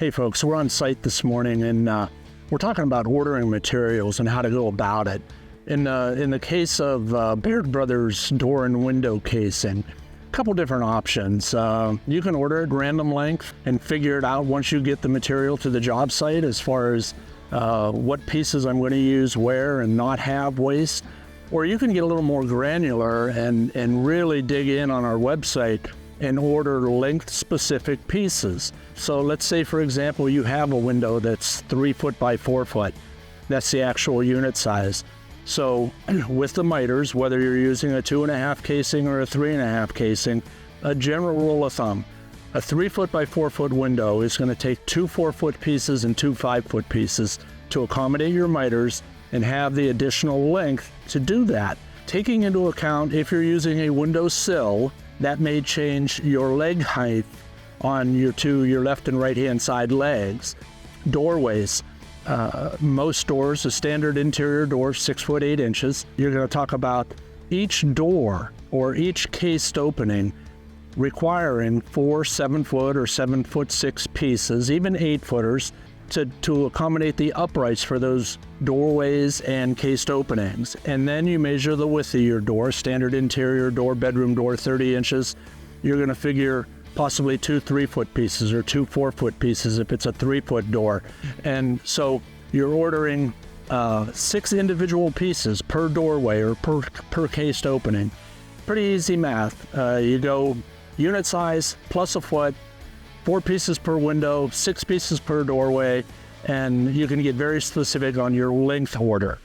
Hey folks, we're on site this morning and we're talking about ordering materials and how to go about it. In the case of Baird Brothers door and window casing, a couple different options. You can order at random length and figure it out once you get the material to the job site as far as what pieces I'm going to use where and not have waste. Or you can get a little more granular and really dig in on our website and order length-specific pieces. So let's say, for example, you have a window that's 3 foot by 4 foot. That's the actual unit size. So with the miters, whether you're using a 2.5 casing or a 3.5 casing, a general rule of thumb, a 3 foot by 4 foot window is going to take 2 4-foot pieces and 2 5-foot pieces to accommodate your miters and have the additional length to do that. Taking into account if you're using a window sill, that may change your leg height on your left and right hand side legs. Doorways. Most doors, a standard interior door, 6 foot 8 inches. You're going to talk about each door or each cased opening requiring 4 7-foot or 7'6" pieces, even 8-footers, to accommodate the uprights for those doorways and cased openings. And then you measure the width of your door, standard interior door, bedroom door, 30 inches. You're going to figure possibly 2 3-foot pieces or 2 4-foot pieces if it's a 3-foot door. And so you're ordering 6 individual pieces per doorway or per cased opening. Pretty easy math. You go unit size plus a foot, 4 pieces per window, 6 pieces per doorway, and you can get very specific on your length order.